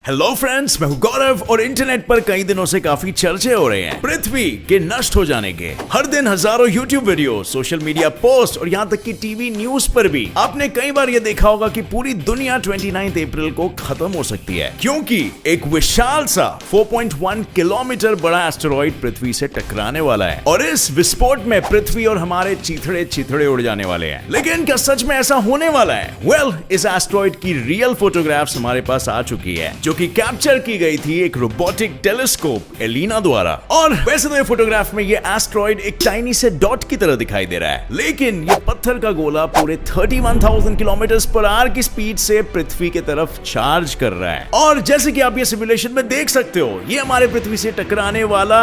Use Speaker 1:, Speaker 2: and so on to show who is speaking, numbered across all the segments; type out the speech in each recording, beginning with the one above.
Speaker 1: Hello friends, मैं हूं गौरव और इंटरनेट पर कई दिनों से काफी चर्चे हो रहे हैं पृथ्वी के नष्ट हो जाने के। हर दिन हजारों YouTube video, social media post और यहाँ तक कि टीवी न्यूज पर भी आपने कई बार ये देखा होगा कि पूरी दुनिया 29 अप्रैल को खत्म हो सकती है, क्योंकि एक विशाल सा 4.1 किलोमीटर बड़ा एस्टेरॉइड पृथ्वी से टकराने वाला है और इस विस्फोट में पृथ्वी और हमारे चिथड़े उड़ जाने वाले हैं। लेकिन क्या सच में ऐसा होने वाला है? वेल, इस एस्टेरॉइड की रियल फोटोग्राफ्स हमारे पास आ चुकी है, जो कि कैप्चर की गई थी एक रोबोटिक टेलीस्कोप एलिना द्वारा। और वैसे तो ये फोटोग्राफ में ये एस्टेरॉइड एक टाइनी से डॉट की तरह दिखाई दे रहा है, लेकिन ये पत्थर का गोला पूरे 31,000 किलोमीटर पर आवर की स्पीड से पृथ्वी की तरफ चार्ज कर रहा है। और जैसे कि आप ये सिमुलेशन में देख सकते हो, ये हमारे पृथ्वी से टकराने वाला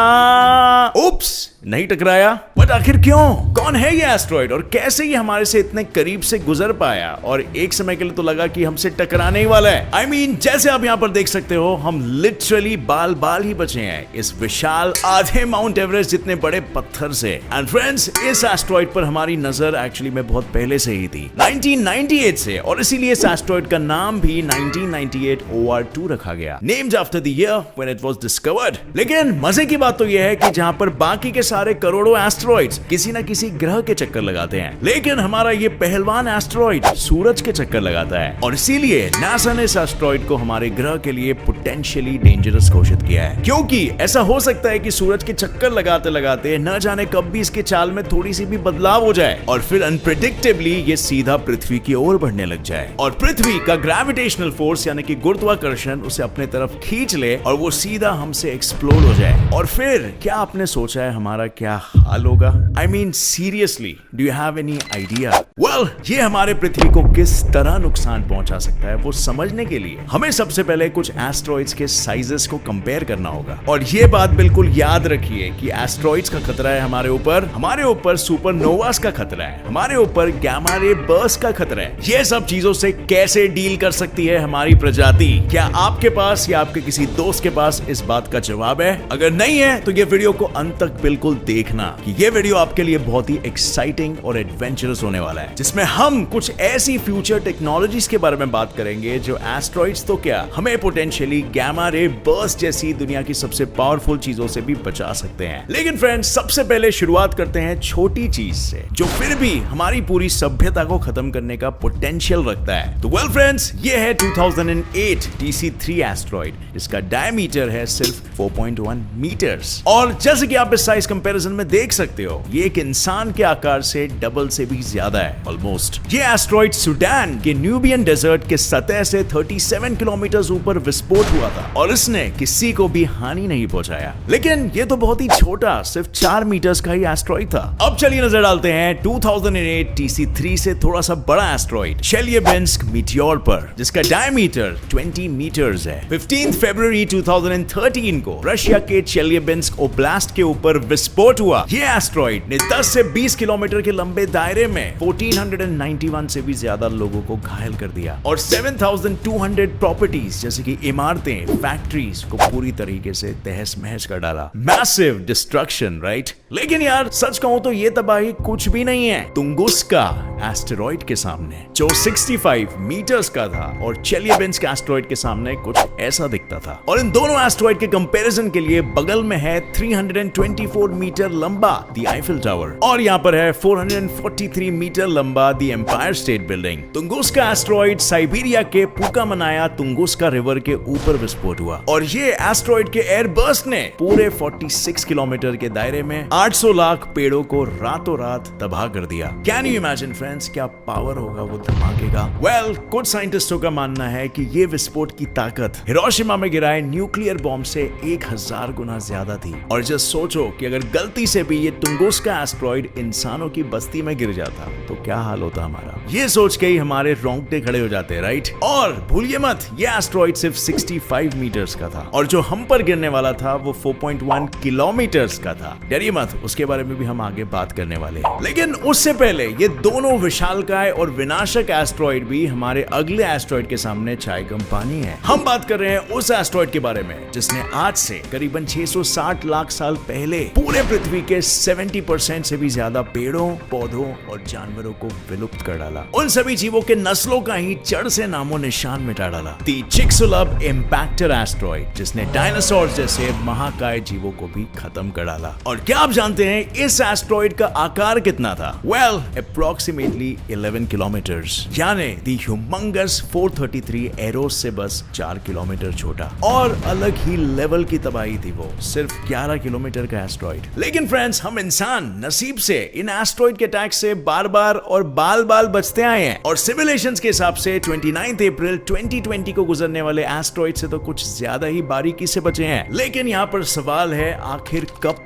Speaker 1: उप्स नहीं टकराया। बट आखिर क्यों? कौन है ये एस्टेरॉइड और कैसे ये हमारे से इतने करीब से गुजर पाया? और एक समय के लिए तो लगा कि हमसे टकराने ही वाला है। I mean, जैसे आप यहाँ पर देख सकते हो, हम लिटरली बाल ही बचे हैं इस विशाल आधे माउंट एवरेस्ट जितने बड़े पत्थर से। एंड फ्रेंड्स, इस एस्टेरॉइड पर हमारी नजर एक्चुअली में बहुत पहले से ही थी, 1998 से, और इसीलिए इस एस्टेरॉइड का नाम भी 1998 OR2 रखा गया, named after the year when it was discovered. लेकिन मजे की बात तो यह है कि जहां पर बाकी के सारे करोड़ों एस्टेरॉइड्स किसी न किसी ग्रह के चक्कर लगाते हैं, लेकिन हमारा ये पहलवान एस्टेरॉइड सूरज के चक्कर लगाता है। और इसीलिए नासा ने इस एस्टेरॉइड को हमारे ग्रह के लिए पोटेंशियली डेंजरस घोषित किया है, क्योंकि ऐसा हो सकता है कि सूरज के चक्कर लगाते लगाते न जाने कब भी इसके चाल में थोड़ी सी भी बदलाव हो जाए और फिर अनप्रेडिक्टेबली ये सीधा पृथ्वी की ओर बढ़ने लग जाए और पृथ्वी का ग्रेविटेशनल फोर्स यानी कि गुरुत्वाकर्षण उसे अपने तरफ खींच ले और वो सीधा हमसे एक्सप्लोड हो जाए। और फिर क्या आपने सोचा है हमारा क्या हाल होगा? I mean, seriously, do you have any idea? Well, ये हमारे पृथ्वी को किस तरह नुकसान पहुंचा सकता है वो समझने के लिए हमें सबसे पहले कुछ एस्टेरॉइड्स के साइजेस को कंपेयर करना होगा। और ये बात बिल्कुल याद रखिए कि एस्टेरॉइड्स का खतरा है हमारे ऊपर सुपरनोवास का खतरा है, हमारे ऊपर गामा रे बर्स्ट का खतरा है। ये सब चीजों से कैसे डील कर सकती है हमारी प्रजाति? क्या आपके पास या आपके किसी दोस्त के पास इस बात का जवाब है? अगर नहीं है तो ये वीडियो को अंत तक बिल्कुल देखना कि ये वीडियो आपके लिए बहुत ही एक्साइटिंग और एडवेंचरस होने वाला है, जिसमें हम कुछ ऐसी फ्यूचर टेक्नोलॉजीज के बारे में बात करेंगे जो एस्टेरॉइड्स तो क्या, हमें पोटेंशियली गामा रे बर्स्ट जैसी दुनिया की सबसे पावरफुल चीजों से भी बचा सकते हैं। लेकिन फ्रेंड्स, सबसे पहले शुरुआत करते हैं छोटी चीज से जो फिर भी हमारी पूरी सभ्यता को खत्म करने का पोटेंशियल रखता है। तो वेल फ्रेंड्स, ये है 2008 TC3 एस्टेरॉइड, जिसका डायमीटर है सिर्फ 4.1 मीटर्स। और जैसे कि आप इस साइज कंपैरिजन में देख सकते हो, ये एक इंसान के आकार से डबल से भी ज्यादा है ऑलमोस्ट। ये एस्टेरॉइड सूडान के न्यूबियन डेजर्ट के सतह से 37 किलोमीटर ऊपर विस्फोट हुआ था और इसने किसी को भी हानि नहीं पहुंचाया। लेकिन ये तो बहुत ही छोटा, सिर्फ 4 मीटर्स का ही एस्टेरॉइड था। अब चलिए नजर डालते हैं 2008 TC3 से थोड़ा सा बड़ा एस्टेरॉइड चेलियाबिंस्क मीटियोर पर, जिसका डायमीटर 20 मीटर्स है। 15 फरवरी 2013 को रशिया के चेलियाबिंस्क ओब्लास्ट के ऊपर विस्फोट हुआ। ये एस्टेरॉइड ने 10 से 20 किलोमीटर के लंबे दायरे में 1491 से भी ज्यादा लोगों को घायल कर दिया और 7200 प्रॉपर्टीज जैसे कि इमारतें, फैक्ट्रीज को पूरी तरीके से तहस महस कर डाला। Massive destruction, right? लेकिन यार सच कहूं तो ये तबाही कुछ भी नहीं है तुंगुस्का एस्टेरॉइड के सामने, जो 65 मीटर्स का था और चेलियाबिंस्क एस्टेरॉइड के सामने कुछ ऐसा दिखता था। और इन दोनों एस्टेरॉइड के कंपैरिजन के लिए बगल में है 324 मीटर लंबा द आईफिल टावर और यहाँ पर है 443 मीटर लंबा the Empire State Building. Tunguska asteroid Siberia के पुकामनाया तुंगुस्का रिवर के ऊपर विस्फोट हुआ और ये एस्टेरॉइड के एयरबर्स्ट ने पूरे 46 किलोमीटर के दायरे में 800 लाख पेड़ों को रातों रात तबाह कर दिया। कैन यू इमेजिन फ्रेंड्स, क्या पावर होगा वो धमाके का? वेल, कुछ साइंटिस्टों का मानना है कि ये विस्फोट की ताकत हिरोशिमा में गिराए न्यूक्लियर बॉम्ब से 1000 गुना ज्यादा थी। और जस्ट सोचो कि अगर गलती से भी ये तुंगुस्का एस्टेरॉइड इंसानों की बस्ती में गिर जाता तो क्या हाल होता हमारा? ये सोच के ही हमारे रोंगटे खड़े हो जाते, राइट? और भूलिए मत, ये एस्टेरॉइड सिर्फ 65 मीटर्स का था और जो हम पर गिरने वाला था वो 4.1 किलोमीटर्स का था। डरिए मत, उसके बारे में भी हम आगे बात करने वाले हैं। लेकिन उससे पहले ये दोनों वो विशालकाय और विनाशक एस्ट्रॉइड भी हमारे अगले एस्ट्रॉइड के सामने चाय कम पानी है। हम बात कर रहे हैं उस एस्ट्रॉइड के बारे में जिसने आज से करीबन 660 लाख साल पहले पूरे पृथ्वी के 70% से भी ज्यादा पेड़ों, पौधों और जानवरों को विलुप्त कर डाला। उन सभी जीवों के नस्लों का ही जड़ से नामो निशान मिटा डाला। दी चिक्सुलप इम्पैक्टर एस्ट्रॉइड जिसने डायनासोर जैसे महाकाय जीवों को भी खत्म कर डाला। और क्या आप जानते हैं इस एस्ट्रॉइड का आकार कितना था? वेल, अप्रोक्सीमेटली 11 किलोमीटर्स, यानी दी ह्यूमंगस 433 एरोस से बस 4 किलोमीटर छोटा। और अलग ही लेवल की तबाही थी वो, सिर्फ 11 किलोमीटर का एस्ट्रॉइड। लेकिन फ्रेंड्स, हम इंसान नसीब से इन एस्ट्रॉइड के अटैक से बार बार और बाल बाल बचते आए हैं। और सिमुलेशंस के हिसाब से 29 अप्रैल 2020 को गुजरने वाले एस्ट्रॉइड से तो कुछ ज्यादा ही बारीकी से बचे हैं। लेकिन यहाँ पर सवाल है, आखिर कब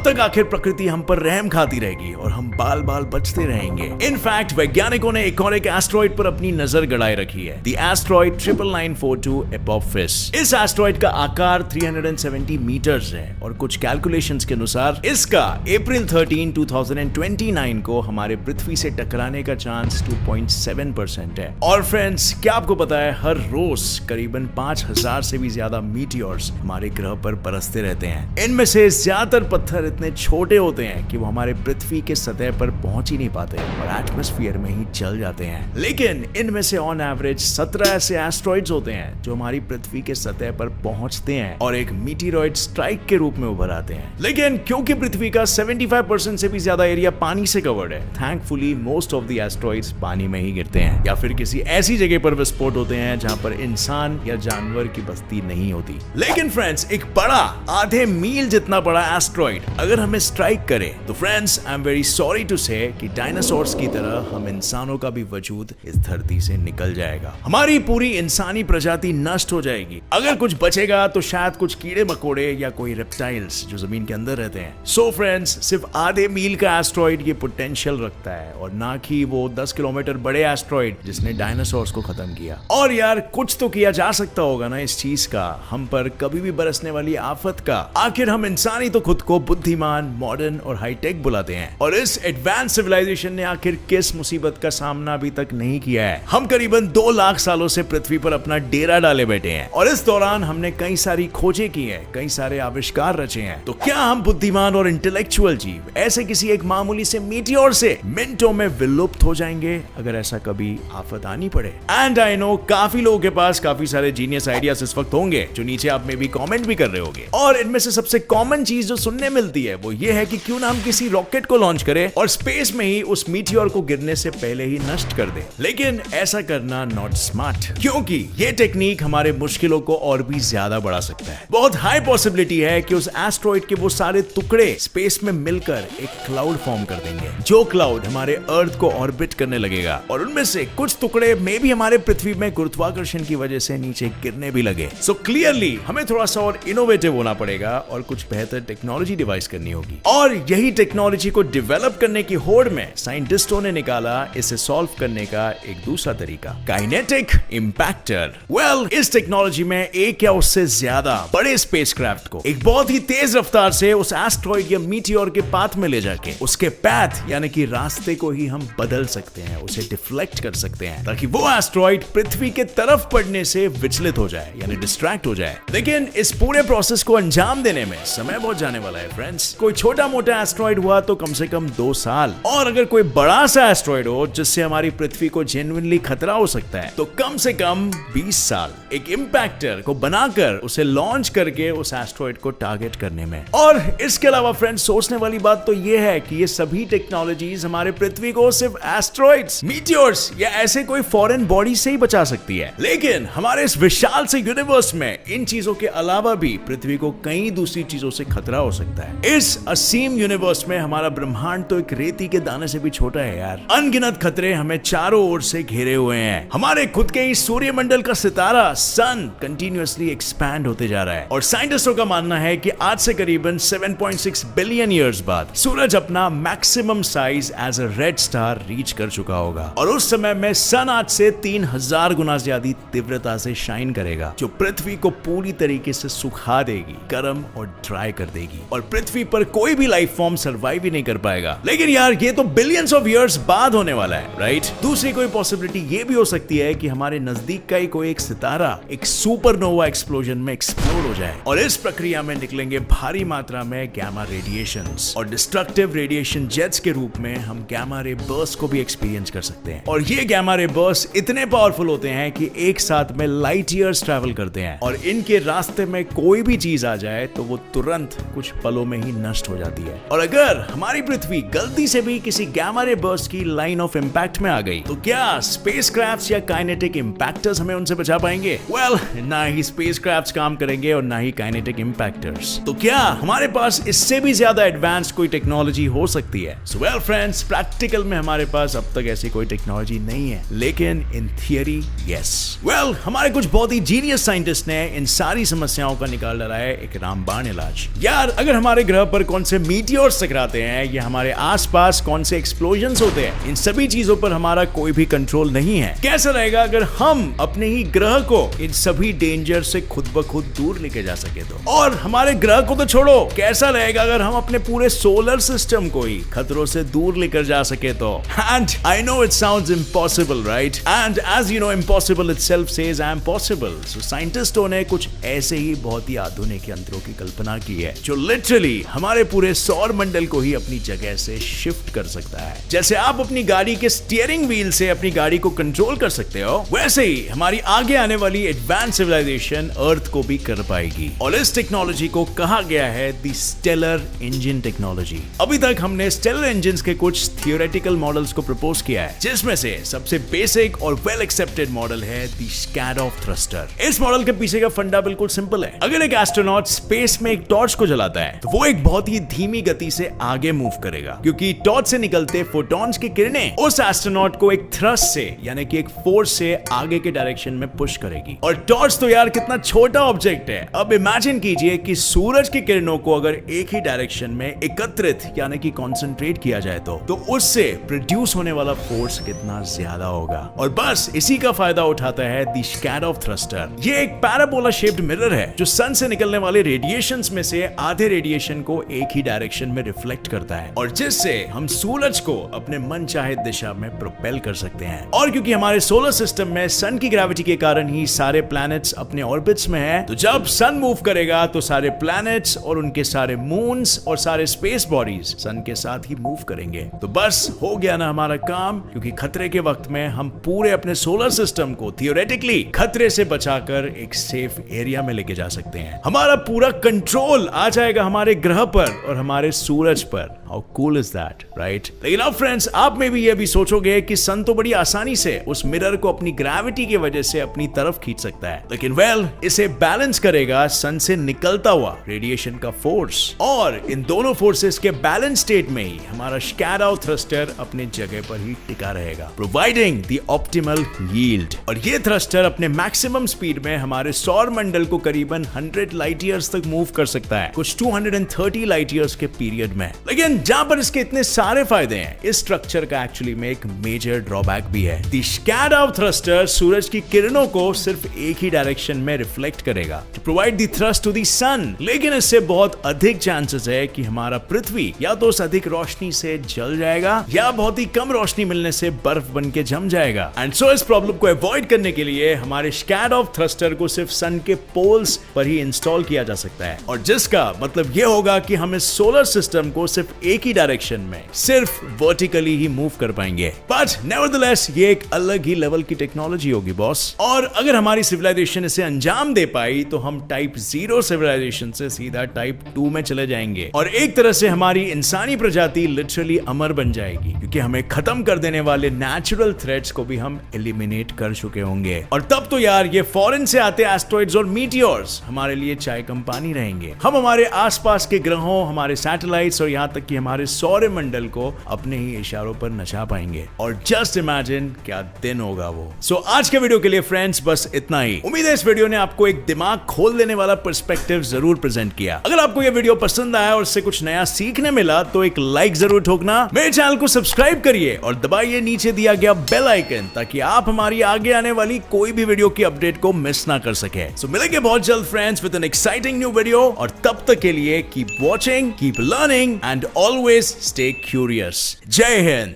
Speaker 1: तक आखिर प्रकृति हम पर रहम खाती रहेगी और हम बाल बाल बचते रहेंगे? इनफैक्ट वैज्ञानिकों ने एक और एक एस्ट्रॉइड पर अपनी नजर गड़ाए रखी है, द एस्ट्रॉइड 99942 एपोफिस। इस एस्ट्रॉइड का आकार 370 मीटर्स है और कुछ कैलकुलेशंस के अनुसार इसका अप्रैल 13, 2029 को हमारे पृथ्वी से टकराने का चांस 2.7% है। और फ्रेंड्स, क्या आपको पता है हर रोज करीबन 5000 से भी ज्यादा मीटियोर्स हमारे ग्रह पर बरसते रहते हैं। इनमें से ज्यादातर पत्थर इतने छोटे होते हैं कि वो हमारे पृथ्वी के सतह पर पहुंच ही नहीं पाते और एटमॉस्फेयर में ही जल जाते हैं। लेकिन इनमें से ऑन एवरेज 17 ऐसे एस्ट्रॉइड्स होते हैं जो हमारी पृथ्वी के सतह पर पहुंचते हैं और एक मीटियोराइड स्ट्राइक के रूप में उभर आते हैं। लेकिन क्योंकि पृथ्वी का 75% से भी ज्यादा एरिया पानी से कवर्ड है, thankfully most of the asteroids पानी में ही गिरते हैं या फिर किसी ऐसी जगह पर विस्फोट होते हैं जहां पर इंसान या जानवर की बस्ती नहीं होती। लेकिन फ्रेंड्स, एक बड़ा आधे मील जितना बड़ा एस्ट्रॉइड अगर हमें स्ट्राइक करे तो friends, I am very sorry to say कि डायनासोर्स की तरह हम इंसानों का भी वजूद इस धरती से निकल जाएगा। हमारी पूरी इंसानी प्रजाति नष्ट हो जाएगी। अगर कुछ बचेगा तो शायद कुछ कीड़े मकोड़े या कोई रेप्टाइल्स जो जमीन के अंदर रहते हैं। सो फ्रेंड्स, सिर्फ आधे मील का एस्ट्रॉइड ये पोटेंशियल रखता है और ना कि वो 10 किलोमीटर बड़े एस्ट्रॉइड जिसने डायनासोर्स को खत्म किया। और यार, कुछ तो किया जा सकता होगा ना इस चीज का, हम पर कभी भी बरसने वाली आफत का। आखिर हम इंसान ही तो खुद को बुद्धिमान, मॉडर्न और हाईटेक बुलाते हैं और इस एडवांस सिविलाइजेशन ने आखिर किस मुसीबत का सामना अभी तक नहीं किया है? हम करीबन 2 लाख सालों से पृथ्वी पर अपना डेरा डाले बैठे हैं और इस दौरान हमने कई सारी खोजें की हैं, कई सारे आविष्कार रचे हैं। तो क्या हम बुद्धिमान और इंटेलेक्चुअल जीव ऐसे किसी एक मामूली से मीटियोर से मिनटों में विलुप्त हो जाएंगे अगर ऐसा कभी आफत आनी पड़े? एंड आई नो काफी लोगों के पास काफी सारे जीनियस आइडियाज इस वक्त होंगे जो नीचे आप में भी कमेंट भी कर रहे होंगे। और इनमें से सबसे कॉमन चीज जो सुनने मिलती है वो ये है कि क्यों ना हम किसी रॉकेट को लॉन्च करें और स्पेस में ही उस मीटियोर को गिरने से पहले ही नष्ट कर दे। लेकिन ऐसा करना नॉट स्मार्ट, क्योंकि ये टेक्निक हमारे मुश्किलों को और भी ज्यादा बढ़ा सकता है। बहुत हाई पॉसिबिलिटी है कि उस एस्ट्रॉइड के वो सारे टुकड़े स्पेस में मिलकर एक क्लाउड फॉर्म कर देंगे, जो क्लाउड हमारे अर्थ को ऑर्बिट करने लगेगा और उनमें से कुछ टुकड़े में भी हमारे पृथ्वी में गुरुत्वाकर्षण की वजह से नीचे गिरने भी लगे। सो क्लियरली हमें थोड़ा सा और इनोवेटिव होना पड़ेगा और कुछ बेहतर टेक्नोलॉजी डिवाइस करनी होगी। और यही टेक्नोलॉजी को डेवलप करने की होड़ में साइंटिस्टों ने निकाला इसे सॉल्व करने का एक दूसरा तरीका, काइनेटिक इम्पैक्टर। वेल, इस टेक्नोलॉजी में एक या उससे ज्यादा बड़े स्पेसक्राफ्ट को एक बहुत ही तेज रफ्तार से उस एस्ट्रॉइड या मीटियोर के पाथ में ले जाके उसके पैथ यानी कि रास्ते को ही हम बदल सकते हैं, उसे डिफ्लेक्ट कर सकते हैं ताकि वो एस्ट्रॉइड पृथ्वी के तरफ पड़ने से विचलित हो जाए यानी डिस्ट्रैक्ट हो जाए। लेकिन इस पूरे प्रोसेस को अंजाम देने में समय बहुत जाने वाला है फ्रेंड्स। कोई छोटा मोटा एस्ट्रॉइड हुआ तो कम से कम 2 साल, और अगर कोई बड़ा सा एस्ट्रॉइड हो जिससे हमारी पृथ्वी को जेन्युइनली खतरा हो सकता है तो कम से कम 20 साल एक इम्पैक्टर को बनाकर उसे लॉन्च करके उस एस्ट्रॉइड को टारगेट करने में। और इसके अलावा फ्रेंड्स, सोचने वाली बात तो यह है कि ये सभी टेक्नोलॉजीज हमारे पृथ्वी को सिर्फ एस्ट्रॉइड्स, मीटियोर्स या ऐसे कोई फॉरेन बॉडी से ही बचा सकती है। लेकिन हमारे इस विशाल से यूनिवर्स में इन चीजों के अलावा भी पृथ्वी को कई दूसरी चीजों से खतरा हो सकता है। इस असीम यूनिवर्स में हमारा ब्रह्मांड तो एक रेती के दाने से भी छोटा है यार। अनगिनत खतरे हमें चारों ओर से घेरे हुए हैं। हमारे खुद के ही सूर्यमंडल का सितारा सन कंटिन्यूअसली एक्सपैंड होते जा रहा है और साइंटिस्टों का मानना है कि आज से करीबन 7.6 बिलियन ईयर्स बाद सूरज अपना maximum size as a red star reach कर चुका होगा और उस समय में सन आज से 3000 गुना ज्यादा तीव्रता से शाइन करेगा, जो पृथ्वी को पूरी तरीके से सुखा देगी, गर्म और ड्राई कर देगी और पृथ्वी पर कोई भी लाइफ फॉर्म सर्वाइव ही नहीं कर पाएगा। लेकिन यार, ये तो बिलियंस ऑफ इयर्स बाद होने वाला है, राइट? दूसरी कोई पॉसिबिलिटी ये भी हो सकती है कि हमारे नजदीक का ही कोई एक सितारा एक सुपरनोवा एक्सप्लोजन में एक्सप्लोड हो जाए और इस प्रक्रिया में निकलेंगे भारी मात्रा में गैमा रेडिएशंस और डिस्ट्रक्टिव रेडिएशन जेट्स के रूप में हम गैमा रे बर्स्ट को भी एक्सपीरियंस कर सकते हैं। और ये गैमा रे बर्स्ट इतने पावरफुल होते हैं कि एक साथ में लाइट ईयर्स ट्रैवल करते हैं और इनके रास्ते में कोई भी चीज आ जाए तो वो तुरंत कुछ पलों में ही नष्ट हो जाती है। और अगर हमारी पृथ्वी गलती से भी किसी गैमा रे बर्स्ट की लाइन ऑफ इंपैक्ट में आ गई तो क्या स्पेसक्राफ्ट्स या काइनेटिक इंपैक्टर्स हमें उनसे बचा पाएंगे? वेल, ना ही स्पेसक्राफ्ट्स काम करेंगे और ना ही काइनेटिक इंपैक्टर्स। तो क्या हमारे पास इससे भी ज्यादा एडवांस कोई टेक्नोलॉजी हो सकती है? सो वेल फ्रेंड्स, प्रैक्टिकल में हमारे पास अब तक ऐसी कोई टेक्नोलॉजी नहीं है, लेकिन इन थियरी यस। वेल, हमारे कुछ बहुत ही जीनियस साइंटिस्ट ने इन सारी समस्याओं का निकाल डाला है एक रामबाण इलाज। यार, अगर हमारे ग्रह पर कौन से मीटियोर्स टकराते हैं या हमारे आसपास कौन से एक्सप्लोजन्स होते हैं, इन सभी चीजों पर हमारा कोई भी कंट्रोल नहीं है। कैसा रहेगा अगर हम अपने ही ग्रह को इन सभी डेंजर से खुद ब खुद दूर लेके जा सके तो? और हमारे ग्रह को तो छोड़ो, कैसा रहेगा अगर हम अपने पूरे सोलर सिस्टम को ही खतरों से दूर लेकर जा सके तो? And I know it sounds impossible, right? And as you know, impossible itself says I am possible. So साइंटिस्टों ने कुछ ऐसे ही बहुत ही आधुनिक यंत्रों की कल्पना की है जो लिटरली हमारे पूरे सौर मंडल को ही अपनी जगह से शिफ्ट कर सकता है। जैसे आप अपनी गाड़ी के स्टीयरिंग व्हील से अपनी गाड़ी को कंट्रोल कर सकते हो, वैसे ही हमारी आगे आने वाली एडवांस सिविलाइजेशन अर्थ को भी कर पाएगी। और इस टेक्नोलॉजी को कहा गया है द स्टेलर इंजन टेक्नोलॉजी। अभी तक हमने स्टेलर इंजन्स के कुछ थियोरेटिकल मॉडल्स को प्रपोज किया है, जिसमें से सबसे बेसिक और वेल एक्सेप्टेड मॉडल है द स्कैडॉफ थ्रस्टर। इस मॉडल के पीछे का फंडा बिल्कुल सिंपल है। अगर एक एस्ट्रोनॉट स्पेस में एक टॉर्च को जलाता है तो वो एक बहुत ही धीमी गति से आगे मूव करेगा, क्योंकि टॉर्च से निकलते फोटॉन्स की किरणें उस एस्ट्रोनॉट को एक थ्रस्ट से, यानी कि एक फोर्स से आगे के डायरेक्शन में पुश करेगी। और टॉर्च तो यार कितना छोटा ऑब्जेक्ट है। अब इमेजिन कीजिए कि सूरज की किरणों को अगर एक ही डायरेक्शन में एकत्रित यानी कि कंसंट्रेट किया जाए तो उससे प्रोड्यूस होने वाला फोर्स कितना ज्यादा होगा। और बस इसी का फायदा उठाता है द स्कैडॉफ थ्रस्टर। ये एक पैराबोला शेप्ड मिरर है जो सन से निकलने वाले रेडिएशंस में से आधे रेडिएशन को एक ही डायरेक्शन में रिफ्लेक्ट करता है और जिससे हम सूरज को अपने मनचाहे दिशा में प्रोपेल कर सकते हैं। और क्योंकि हमारे सोलर सिस्टम में सन की ग्रेविटी के कारण ही सारे प्लैनेट्स अपने ऑर्बिट्स में हैं, तो जब सन मूव करेगा तो सारे प्लैनेट्स और उनके सारे मून्स और सारे स्पेस बॉडीज सन के साथ ही मूव करेंगे। तो बस हो गया ना हमारा काम, क्योंकि खतरे के वक्त में हम पूरे अपने सोलर सिस्टम को थियोरेटिकली खतरे से बचाकर एक सेफ एरिया में लेके जा सकते हैं। हमारा पूरा कंट्रोल आ जाएगा हमारे ग्रह पर और हमारे सूरज पर। How cool is that, right? लेकिन अब फ्रेंड्स, आप में भी ये भी सोचोगे कि सन तो बड़ी आसानी से उस मिरर को अपनी ग्रेविटी की वजह से अपनी तरफ खींच सकता है, लेकिन वेल, इसे बैलेंस करेगा सन से निकलता हुआ रेडिएशन का फोर्स। और इन दोनों फोर्सेस के बैलेंस स्टेट में ही हमारा स्कैडॉफ थ्रस्टर अपनी जगह पर ही टिका रहेगा, प्रोवाइडिंग द ऑप्टिमल यील्ड। और ये थ्रस्टर अपने मैक्सिमम स्पीड में हमारे सौर मंडल को करीबन 100 लाइट ईयर्स तक मूव कर सकता है, कुछ 230 लाइट ईयर्स के पीरियड में। लेकिन जहां पर इसके इतने सारे फायदे हैं, इस स्ट्रक्चर का एक्चुअली में एक मेजर ड्रॉबैक भी है। द स्कैडॉफ थ्रस्टर सूरज की किरणों को सिर्फ एक ही डायरेक्शन में रिफ्लेक्ट करेगा to provide the thrust to the sun, लेकिन इससे बहुत अधिक चांसेस है कि हमारा पृथ्वी या तो उस अधिक रोशनी से जल जाएगा या बहुत ही कम रोशनी मिलने से बर्फ बन के जम जाएगा। एंड सो इस प्रॉब्लम को अवॉइड करने के लिए हमारे स्कैडॉफ थ्रस्टर को सिर्फ सन के पोल्स पर ही इंस्टॉल किया जा सकता है, और जिसका मतलब यह होगा कि हम इस सोलर सिस्टम को सिर्फ एक ही डायरेक्शन में सिर्फ वर्टिकली ही मूव कर पाएंगे। बट नेवरदलेस ये एक अलग ही लेवल की टेक्नोलॉजी होगी बॉस। और अगर हमारी सिविलाइजेशन इसे अंजाम दे पाई तो हम टाइप 0 सिविलाइजेशन से सीधा टाइप 2 में चले जाएंगे और एक तरह से हमारी इंसानी प्रजाति लिटरली अमर बन जाएगी, क्योंकि हमें खत्म कर देने वाले नेचुरल थ्रेट्स को भी हम एलिमिनेट कर चुके होंगे। और तब तो यार ये फॉरेन से आते एस्ट्रॉइड्स और मीटियोर्स हमारे लिए चाय कम पानी रहेंगे। हम हमारे आसपास के ग्रहों, हमारे सैटेलाइट्स और यहाँ तक कि हमारे सौर मंडल को अपने ही इशारों पर नचा पाएंगे। और जस्ट इमेजिन क्या दिन होगा वो। सो आज के वीडियो के लिए फ्रेंड्स बस इतना ही। उम्मीद है इस वीडियो ने आपको एक दिमाग खोल देने वाला पर्सपेक्टिव जरूर प्रेजेंट किया। अगर आपको ये वीडियो पसंद आया और इससे कुछ नया सीखने मिला तो एक लाइक जरूर ठोकना, मेरे चैनल को सब्सक्राइब करिए और दबाइए नीचे दिया गया बेल आइकन, ताकि आप हमारी आगे आने वाली कोई भी वीडियो की अपडेट को मिस ना कर सके। सो मिलेंगे बहुत जल्द friends with an exciting new video, और तब तक के लिए keep watching, keep learning and always stay curious. जय हिंद।